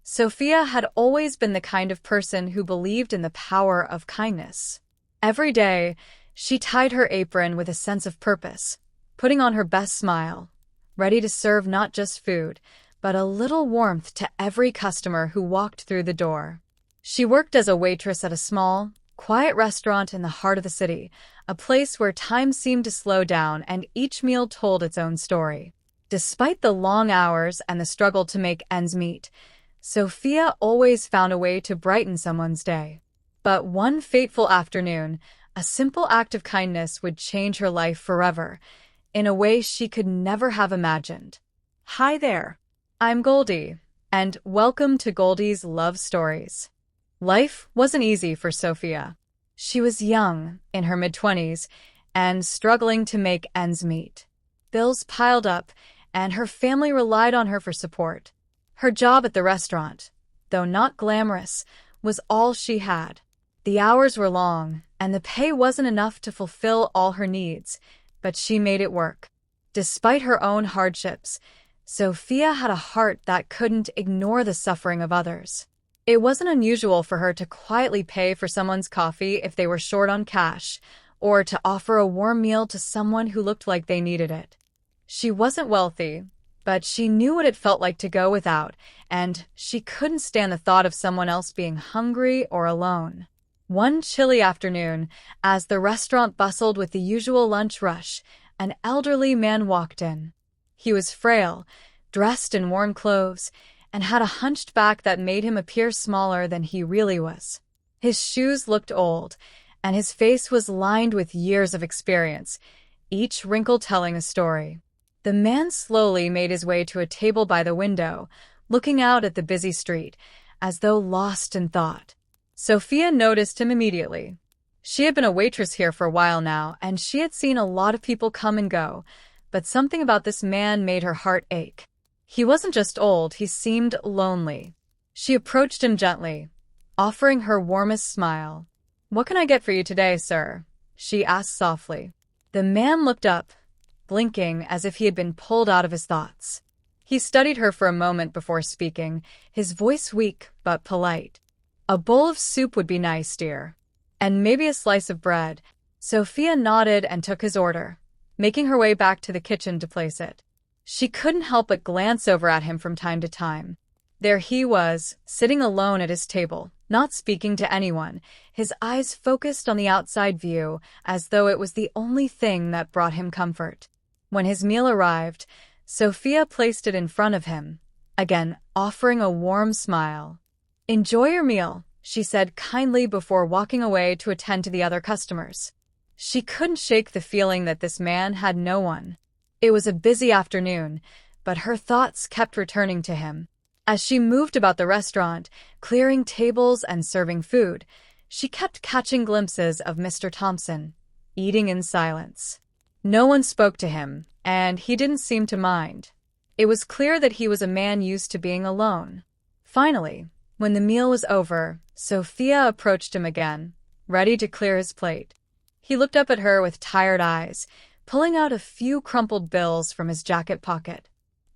Sophia had always been the kind of person who believed in the power of kindness. Every day, she tied her apron with a sense of purpose, putting on her best smile, ready to serve not just food, but a little warmth to every customer who walked through the door. She worked as a waitress at a small, quiet restaurant in the heart of the city, a place where time seemed to slow down and each meal told its own story. Despite the long hours and the struggle to make ends meet, Sophia always found a way to brighten someone's day. But one fateful afternoon, a simple act of kindness would change her life forever, in a way she could never have imagined. Hi there, I'm Goldie, and welcome to Goldie's Love Stories. Life wasn't easy for Sophia. She was young, in her mid-20s, and struggling to make ends meet. Bills piled up, and her family relied on her for support. Her job at the restaurant, though not glamorous, was all she had. The hours were long, and the pay wasn't enough to fulfill all her needs, but she made it work. Despite her own hardships, Sophia had a heart that couldn't ignore the suffering of others. It wasn't unusual for her to quietly pay for someone's coffee if they were short on cash, or to offer a warm meal to someone who looked like they needed it. She wasn't wealthy, but she knew what it felt like to go without, and she couldn't stand the thought of someone else being hungry or alone. One chilly afternoon, as the restaurant bustled with the usual lunch rush, an elderly man walked in. He was frail, dressed in worn clothes, and had a hunched back that made him appear smaller than he really was. His shoes looked old, and his face was lined with years of experience, each wrinkle telling a story. The man slowly made his way to a table by the window, looking out at the busy street, as though lost in thought. Sophia noticed him immediately. She had been a waitress here for a while now, and she had seen a lot of people come and go, but something about this man made her heart ache. He wasn't just old, he seemed lonely. She approached him gently, offering her warmest smile. "What can I get for you today, sir?" she asked softly. The man looked up, blinking as if he had been pulled out of his thoughts. He studied her for a moment before speaking, his voice weak but polite. "A bowl of soup would be nice, dear. And maybe a slice of bread." Sophia nodded and took his order, making her way back to the kitchen to place it. She couldn't help but glance over at him from time to time. There he was, sitting alone at his table, not speaking to anyone, his eyes focused on the outside view, as though it was the only thing that brought him comfort. When his meal arrived, Sophia placed it in front of him, again offering a warm smile. "Enjoy your meal," she said kindly before walking away to attend to the other customers. She couldn't shake the feeling that this man had no one. It was a busy afternoon, but her thoughts kept returning to him. As she moved about the restaurant, clearing tables and serving food, she kept catching glimpses of Mr. Thompson, eating in silence. No one spoke to him, and he didn't seem to mind. It was clear that he was a man used to being alone. Finally, when the meal was over, Sophia approached him again, ready to clear his plate. He looked up at her with tired eyes, pulling out a few crumpled bills from his jacket pocket.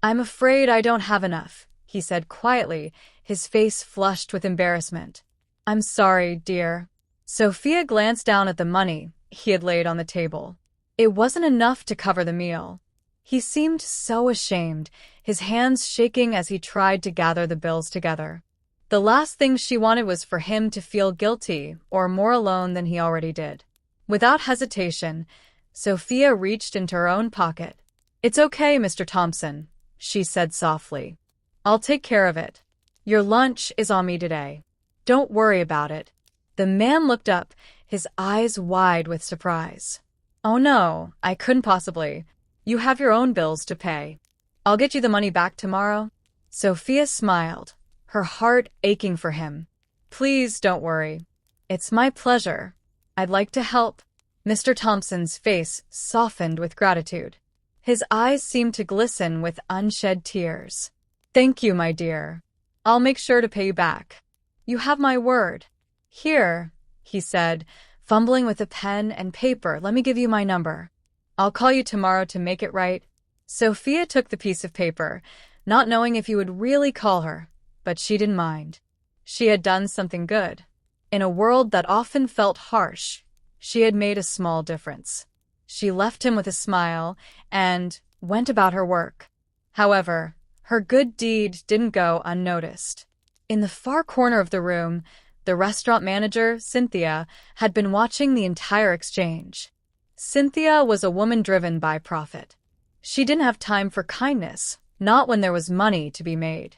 "I'm afraid I don't have enough," he said quietly, his face flushed with embarrassment. "I'm sorry, dear." Sophia glanced down at the money he had laid on the table. It wasn't enough to cover the meal. He seemed so ashamed, his hands shaking as he tried to gather the bills together. The last thing she wanted was for him to feel guilty or more alone than he already did. Without hesitation, Sophia reached into her own pocket. "It's okay, Mr. Thompson," she said softly. "I'll take care of it. Your lunch is on me today. Don't worry about it." The man looked up, his eyes wide with surprise. "Oh no, I couldn't possibly. You have your own bills to pay. I'll get you the money back tomorrow." Sophia smiled, her heart aching for him. "Please don't worry. It's my pleasure. I'd like to help." Mr. Thompson's face softened with gratitude. His eyes seemed to glisten with unshed tears. "Thank you, my dear. I'll make sure to pay you back. You have my word." "Here," he said, fumbling with a pen and paper. "Let me give you my number. I'll call you tomorrow to make it right." Sophia took the piece of paper, not knowing if he would really call her, but she didn't mind. She had done something good. In a world that often felt harsh, she had made a small difference. She left him with a smile and went about her work. However, her good deed didn't go unnoticed. In the far corner of the room, the restaurant manager, Cynthia, had been watching the entire exchange. Cynthia was a woman driven by profit. She didn't have time for kindness, not when there was money to be made.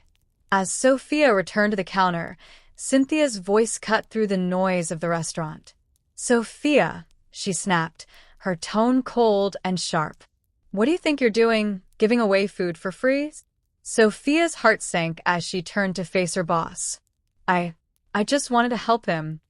As Sophia returned to the counter, Cynthia's voice cut through the noise of the restaurant. "Sophia," she snapped, her tone cold and sharp. "What do you think you're doing, giving away food for free?" Sophia's heart sank as she turned to face her boss. I just wanted to help him.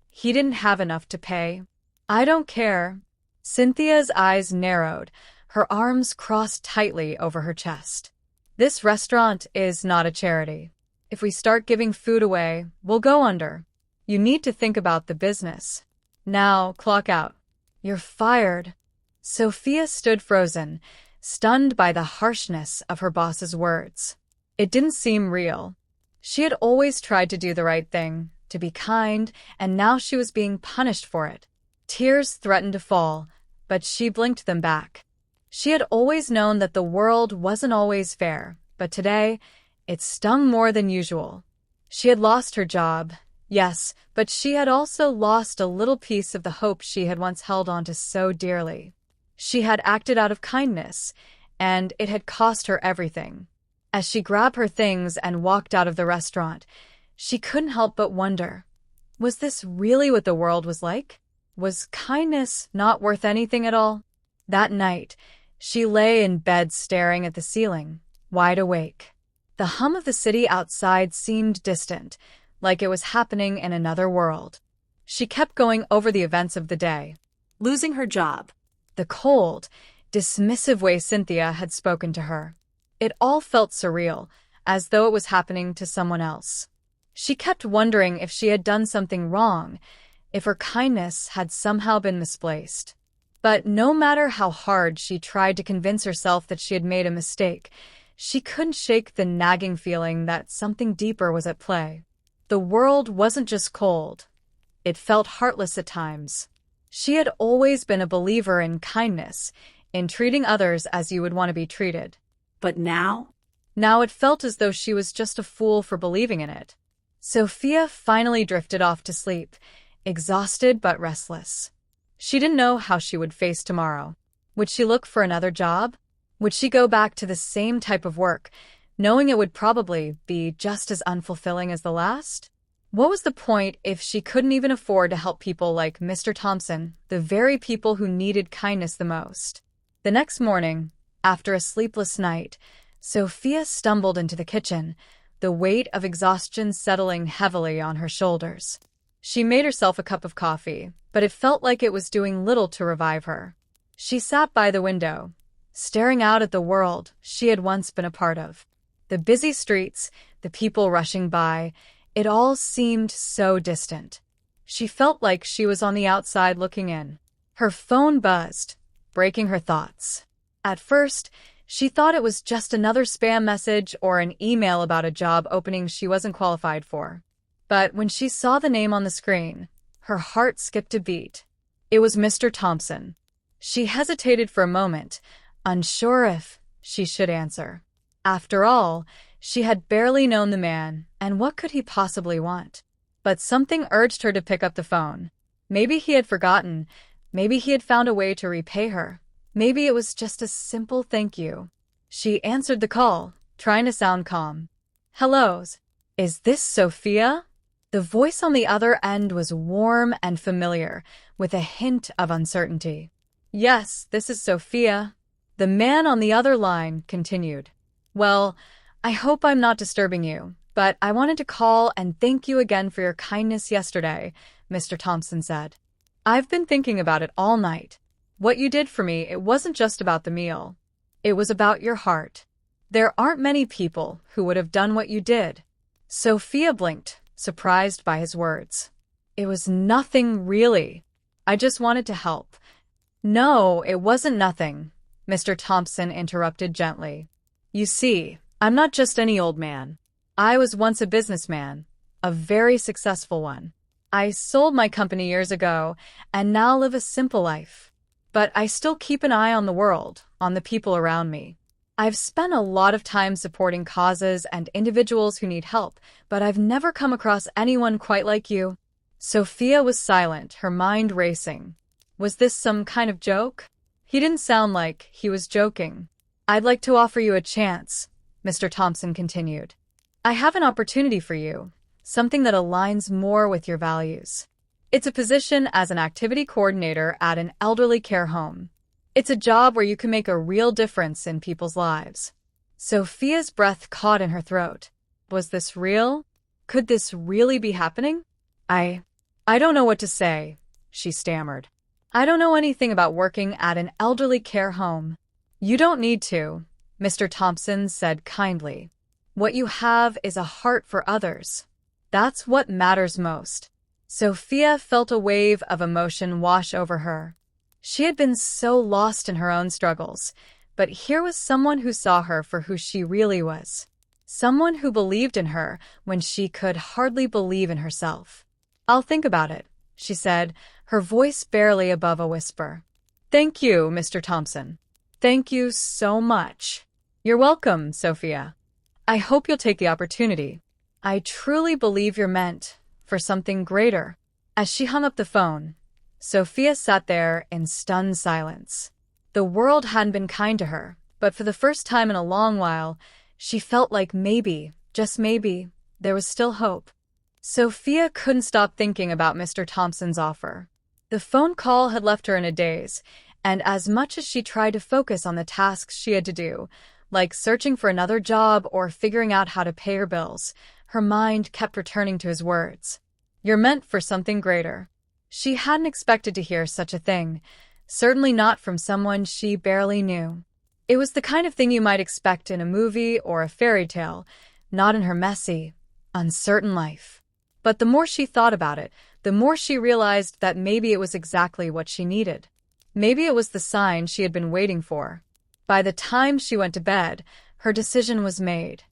He didn't have enough to pay." "I don't care." Cynthia's eyes narrowed, her arms crossed tightly over her chest. "This restaurant is not a charity. If we start giving food away, we'll go under. You need to think about the business. Now, clock out. You're fired." Sophia stood frozen, stunned by the harshness of her boss's words. It didn't seem real. She had always tried to do the right thing, to be kind, and now she was being punished for it. Tears threatened to fall, but she blinked them back. She had always known that the world wasn't always fair, but today, it stung more than usual. She had lost her job, yes, but she had also lost a little piece of the hope she had once held on to so dearly. She had acted out of kindness, and it had cost her everything. As she grabbed her things and walked out of the restaurant, she couldn't help but wonder, was this really what the world was like? Was kindness not worth anything at all? That night, she lay in bed staring at the ceiling, wide awake. The hum of the city outside seemed distant, like it was happening in another world. She kept going over the events of the day. Losing her job. The cold, dismissive way Cynthia had spoken to her. It all felt surreal, as though it was happening to someone else. She kept wondering if she had done something wrong, if her kindness had somehow been misplaced. But no matter how hard she tried to convince herself that she had made a mistake, she couldn't shake the nagging feeling that something deeper was at play. The world wasn't just cold. It felt heartless at times. She had always been a believer in kindness, in treating others as you would want to be treated. But now? Now it felt as though she was just a fool for believing in it. Sophia finally drifted off to sleep, exhausted but restless. She didn't know how she would face tomorrow. Would she look for another job? Would she go back to the same type of work, knowing it would probably be just as unfulfilling as the last? What was the point if she couldn't even afford to help people like Mr. Thompson, the very people who needed kindness the most? The next morning, after a sleepless night, Sophia stumbled into the kitchen, the weight of exhaustion settling heavily on her shoulders. She made herself a cup of coffee, but it felt like it was doing little to revive her. She sat by the window, staring out at the world she had once been a part of. The busy streets, the people rushing by, it all seemed so distant. She felt like she was on the outside looking in. Her phone buzzed, breaking her thoughts. At first, she thought it was just another spam message or an email about a job opening she wasn't qualified for. But when she saw the name on the screen, her heart skipped a beat. It was Mr. Thompson. She hesitated for a moment, unsure if she should answer. After all, she had barely known the man, and what could he possibly want? But something urged her to pick up the phone. Maybe he had forgotten. Maybe he had found a way to repay her. Maybe it was just a simple thank you. She answered the call, trying to sound calm. "Hello, is this Sophia?" The voice on the other end was warm and familiar, with a hint of uncertainty. "Yes, this is Sophia." The man on the other line continued. "Well, I hope I'm not disturbing you, but I wanted to call and thank you again for your kindness yesterday," Mr. Thompson said. "I've been thinking about it all night. What you did for me, it wasn't just about the meal. It was about your heart. There aren't many people who would have done what you did." Sophia blinked, surprised by his words. "It was nothing, really. I just wanted to help." "No, it wasn't nothing," Mr. Thompson interrupted gently. "You see, I'm not just any old man. I was once a businessman, a very successful one. I sold my company years ago and now live a simple life. But I still keep an eye on the world, on the people around me. I've spent a lot of time supporting causes and individuals who need help, but I've never come across anyone quite like you. Sophia was silent, her mind racing. Was this some kind of joke? He didn't sound like he was joking. I'd like to offer you a chance, Mr. Thompson continued. I have an opportunity for you, something that aligns more with your values. It's a position as an activity coordinator at an elderly care home. It's a job where you can make a real difference in people's lives. Sophia's breath caught in her throat. Was this real? Could this really be happening? I don't know what to say, she stammered. I don't know anything about working at an elderly care home. You don't need to, Mr. Thompson said kindly. What you have is a heart for others. That's what matters most. Sophia felt a wave of emotion wash over her. She had been so lost in her own struggles, but here was someone who saw her for who she really was. Someone who believed in her when she could hardly believe in herself. I'll think about it, she said, her voice barely above a whisper. Thank you, Mr. Thompson. Thank you so much. You're welcome, Sophia. I hope you'll take the opportunity. I truly believe you're meant for something greater. As she hung up the phone, Sophia sat there in stunned silence. The world hadn't been kind to her, but for the first time in a long while, she felt like maybe, just maybe, there was still hope. Sophia couldn't stop thinking about Mr. Thompson's offer. The phone call had left her in a daze, and as much as she tried to focus on the tasks she had to do, like searching for another job or figuring out how to pay her bills, her mind kept returning to his words. You're meant for something greater. She hadn't expected to hear such a thing, certainly not from someone she barely knew. It was the kind of thing you might expect in a movie or a fairy tale, not in her messy, uncertain life. But the more she thought about it, the more she realized that maybe it was exactly what she needed. Maybe it was the sign she had been waiting for. By the time she went to bed, her decision was made.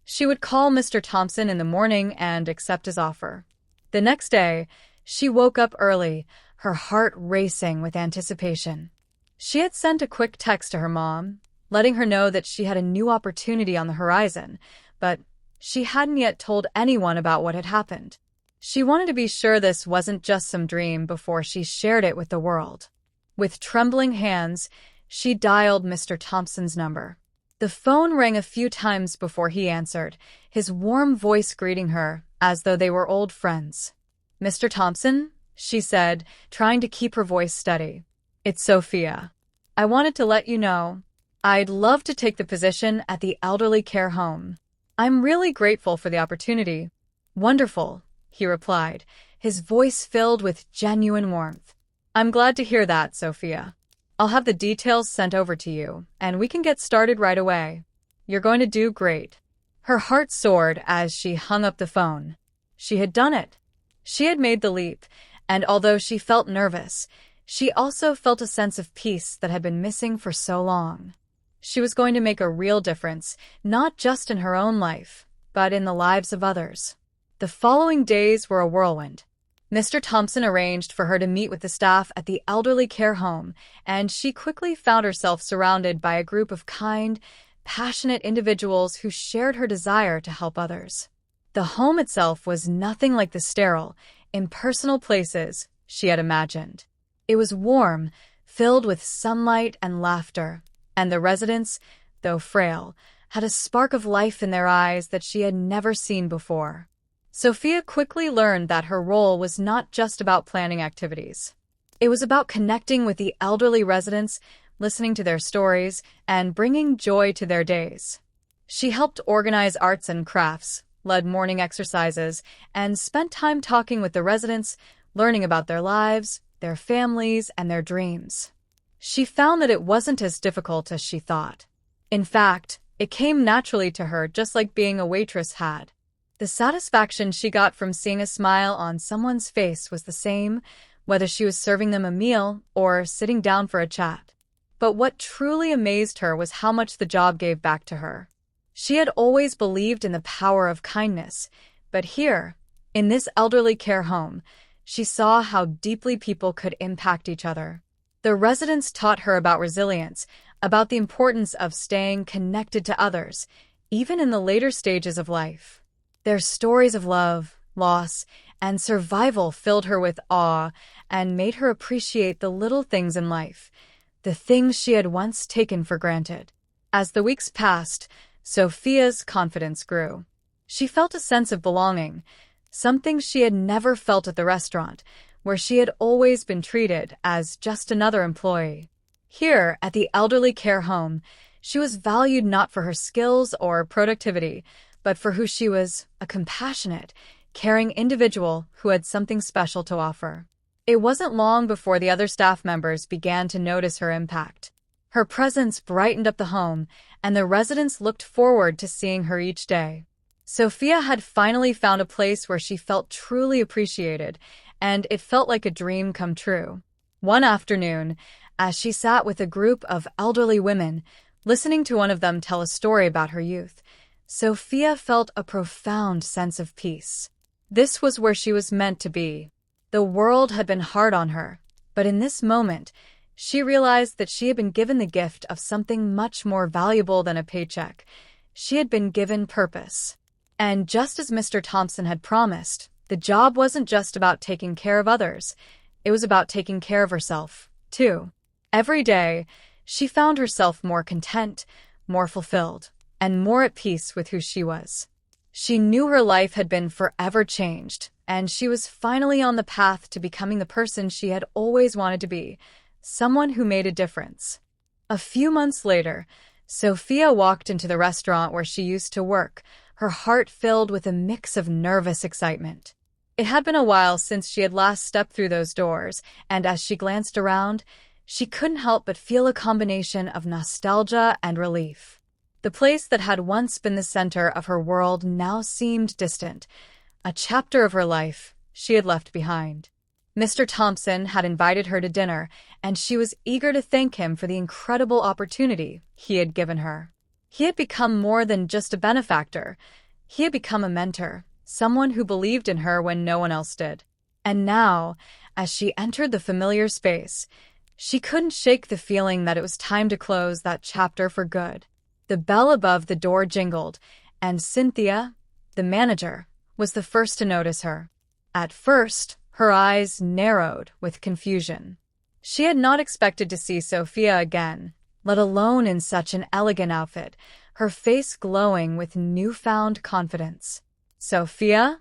She would call Mr. Thompson in the morning and accept his offer. The next day, she woke up early, her heart racing with anticipation. She had sent a quick text to her mom, letting her know that she had a new opportunity on the horizon, but she hadn't yet told anyone about what had happened. She wanted to be sure this wasn't just some dream before she shared it with the world. With trembling hands, she dialed Mr. Thompson's number. The phone rang a few times before he answered, his warm voice greeting her as though they were old friends. Mr. Thompson, she said, trying to keep her voice steady. It's Sophia. I wanted to let you know, I'd love to take the position at the elderly care home. I'm really grateful for the opportunity. Wonderful, he replied, his voice filled with genuine warmth. I'm glad to hear that, Sophia. I'll have the details sent over to you, and we can get started right away. You're going to do great. Her heart soared as she hung up the phone. She had done it. She had made the leap, and although she felt nervous, she also felt a sense of peace that had been missing for so long. She was going to make a real difference, not just in her own life, but in the lives of others. The following days were a whirlwind. Mr. Thompson arranged for her to meet with the staff at the elderly care home, and she quickly found herself surrounded by a group of kind, passionate individuals who shared her desire to help others. The home itself was nothing like the sterile, impersonal places she had imagined. It was warm, filled with sunlight and laughter, and the residents, though frail, had a spark of life in their eyes that she had never seen before. Sophia quickly learned that her role was not just about planning activities. It was about connecting with the elderly residents, listening to their stories, and bringing joy to their days. She helped organize arts and crafts, led morning exercises, and spent time talking with the residents, learning about their lives, their families, and their dreams. She found that it wasn't as difficult as she thought. In fact, it came naturally to her just like being a waitress had. The satisfaction she got from seeing a smile on someone's face was the same, whether she was serving them a meal or sitting down for a chat. But what truly amazed her was how much the job gave back to her. She had always believed in the power of kindness, but here, in this elderly care home, she saw how deeply people could impact each other. The residents taught her about resilience, about the importance of staying connected to others, even in the later stages of life. Their stories of love, loss, and survival filled her with awe and made her appreciate the little things in life, the things she had once taken for granted. As the weeks passed, Sophia's confidence grew. She felt a sense of belonging, something she had never felt at the restaurant, where she had always been treated as just another employee. Here, at the elderly care home, she was valued not for her skills or productivity, but for who she was, a compassionate, caring individual who had something special to offer. It wasn't long before the other staff members began to notice her impact. Her presence brightened up the home, and the residents looked forward to seeing her each day. Sophia had finally found a place where she felt truly appreciated, and it felt like a dream come true. One afternoon, as she sat with a group of elderly women, listening to one of them tell a story about her youth, Sophia felt a profound sense of peace. This was where she was meant to be. The world had been hard on her, but in this moment, she realized that she had been given the gift of something much more valuable than a paycheck. She had been given purpose. And just as Mr. Thompson had promised, the job wasn't just about taking care of others. It was about taking care of herself, too. Every day, she found herself more content, more fulfilled, and more at peace with who she was. She knew her life had been forever changed, and she was finally on the path to becoming the person she had always wanted to be, someone who made a difference. A few months later, Sophia walked into the restaurant where she used to work, her heart filled with a mix of nervous excitement. It had been a while since she had last stepped through those doors, and as she glanced around, she couldn't help but feel a combination of nostalgia and relief. The place that had once been the center of her world now seemed distant, a chapter of her life she had left behind. Mr. Thompson had invited her to dinner, and she was eager to thank him for the incredible opportunity he had given her. He had become more than just a benefactor. He had become a mentor, someone who believed in her when no one else did. And now, as she entered the familiar space, she couldn't shake the feeling that it was time to close that chapter for good. The bell above the door jingled, and Cynthia, the manager, was the first to notice her. At first, her eyes narrowed with confusion. She had not expected to see Sophia again, let alone in such an elegant outfit, her face glowing with newfound confidence. "Sophia?"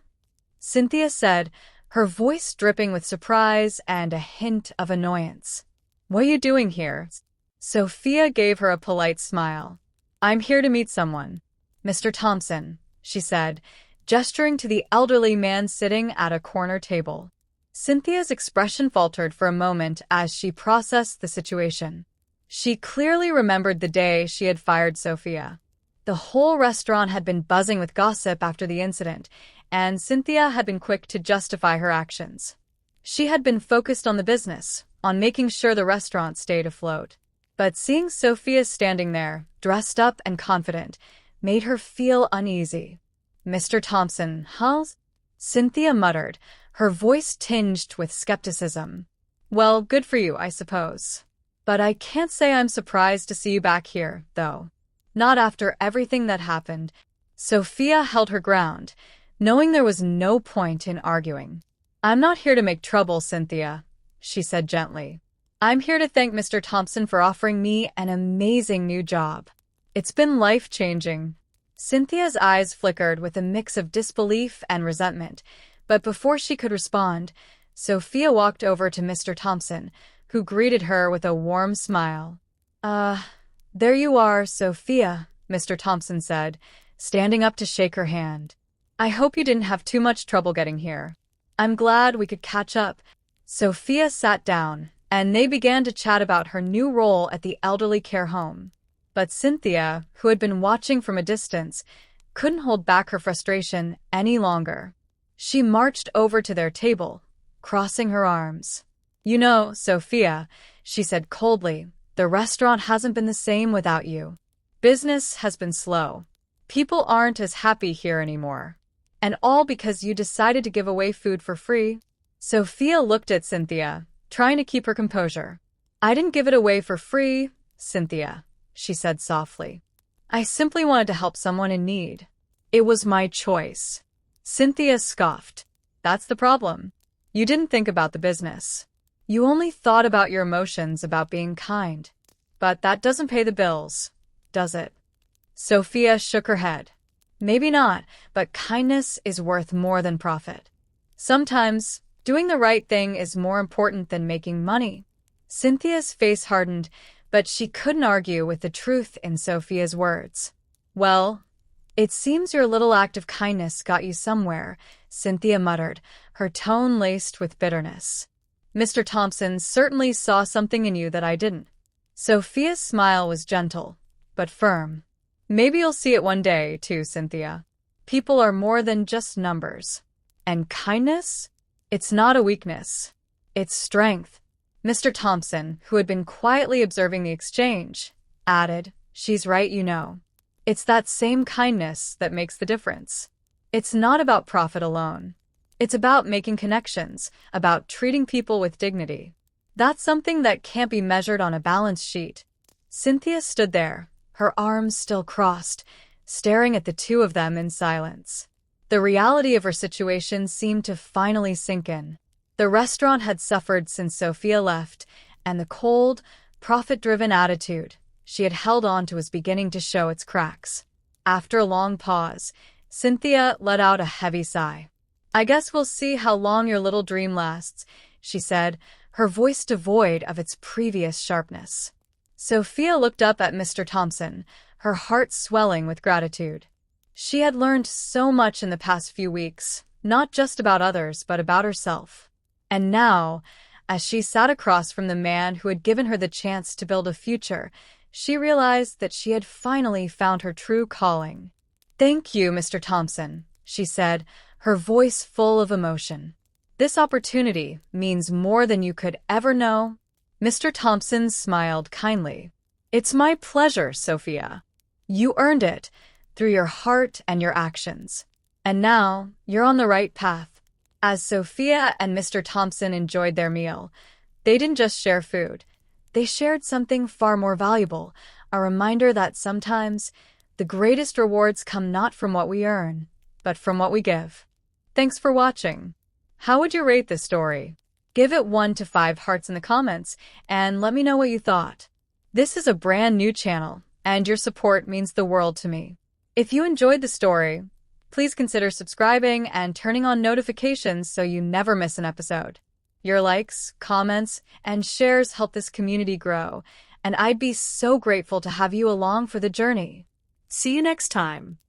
Cynthia said, her voice dripping with surprise and a hint of annoyance. "What are you doing here?" Sophia gave her a polite smile. "I'm here to meet someone. Mr. Thompson," she said, gesturing to the elderly man sitting at a corner table. Cynthia's expression faltered for a moment as she processed the situation. She clearly remembered the day she had fired Sophia. The whole restaurant had been buzzing with gossip after the incident, and Cynthia had been quick to justify her actions. She had been focused on the business, on making sure the restaurant stayed afloat. But seeing Sophia standing there, dressed up and confident, made her feel uneasy. "Mr. Thompson, huh?" Cynthia muttered, her voice tinged with skepticism. "Well, good for you, I suppose. But I can't say I'm surprised to see you back here, though. Not after everything that happened." Sophia held her ground, knowing there was no point in arguing. "I'm not here to make trouble, Cynthia," she said gently. "I'm here to thank Mr. Thompson for offering me an amazing new job. It's been life-changing." Cynthia's eyes flickered with a mix of disbelief and resentment, but before she could respond, Sophia walked over to Mr. Thompson, who greeted her with a warm smile. There you are, Sophia," Mr. Thompson said, standing up to shake her hand. "I hope you didn't have too much trouble getting here. I'm glad we could catch up." Sophia sat down, and they began to chat about her new role at the elderly care home. But Cynthia, who had been watching from a distance, couldn't hold back her frustration any longer. She marched over to their table, crossing her arms. "You know, Sophia," she said coldly, "the restaurant hasn't been the same without you. Business has been slow. People aren't as happy here anymore. And all because you decided to give away food for free? Sophia looked at Cynthia, trying to keep her composure. I didn't give it away for free, Cynthia, she said softly. I simply wanted to help someone in need. It was my choice. Cynthia scoffed. That's the problem. You didn't think about the business. You only thought about your emotions about being kind. But that doesn't pay the bills, does it? Sophia shook her head. Maybe not, but kindness is worth more than profit. Sometimes, doing the right thing is more important than making money. Cynthia's face hardened, but she couldn't argue with the truth in Sophia's words. Well, it seems your little act of kindness got you somewhere, Cynthia muttered, her tone laced with bitterness. Mr. Thompson certainly saw something in you that I didn't. Sophia's smile was gentle, but firm. Maybe you'll see it one day, too, Cynthia. People are more than just numbers. And kindness? It's not a weakness. It's strength. Mr. Thompson, who had been quietly observing the exchange, added, She's right, you know. It's that same kindness that makes the difference. It's not about profit alone. It's about making connections, about treating people with dignity. That's something that can't be measured on a balance sheet. Cynthia stood there, her arms still crossed, staring at the two of them in silence. The reality of her situation seemed to finally sink in. The restaurant had suffered since Sophia left, and the cold, profit-driven attitude she had held on to was beginning to show its cracks. After a long pause, Cynthia let out a heavy sigh. I guess we'll see how long your little dream lasts, she said, her voice devoid of its previous sharpness. Sophia looked up at Mr. Thompson, her heart swelling with gratitude. She had learned so much in the past few weeks, not just about others, but about herself. And now, as she sat across from the man who had given her the chance to build a future, she realized that she had finally found her true calling. Thank you, Mr. Thompson, she said, her voice full of emotion. This opportunity means more than you could ever know. Mr. Thompson smiled kindly. It's my pleasure, Sophia. You earned it through your heart and your actions. And now you're on the right path. As Sophia and Mr. Thompson enjoyed their meal, they didn't just share food. They shared something far more valuable, a reminder that sometimes the greatest rewards come not from what we earn, but from what we give. Thanks for watching. How would you rate this story? Give it 1 to 5 hearts in the comments and let me know what you thought. This is a brand new channel, and your support means the world to me. If you enjoyed the story, please consider subscribing and turning on notifications so you never miss an episode. Your likes, comments, and shares help this community grow, and I'd be so grateful to have you along for the journey. See you next time.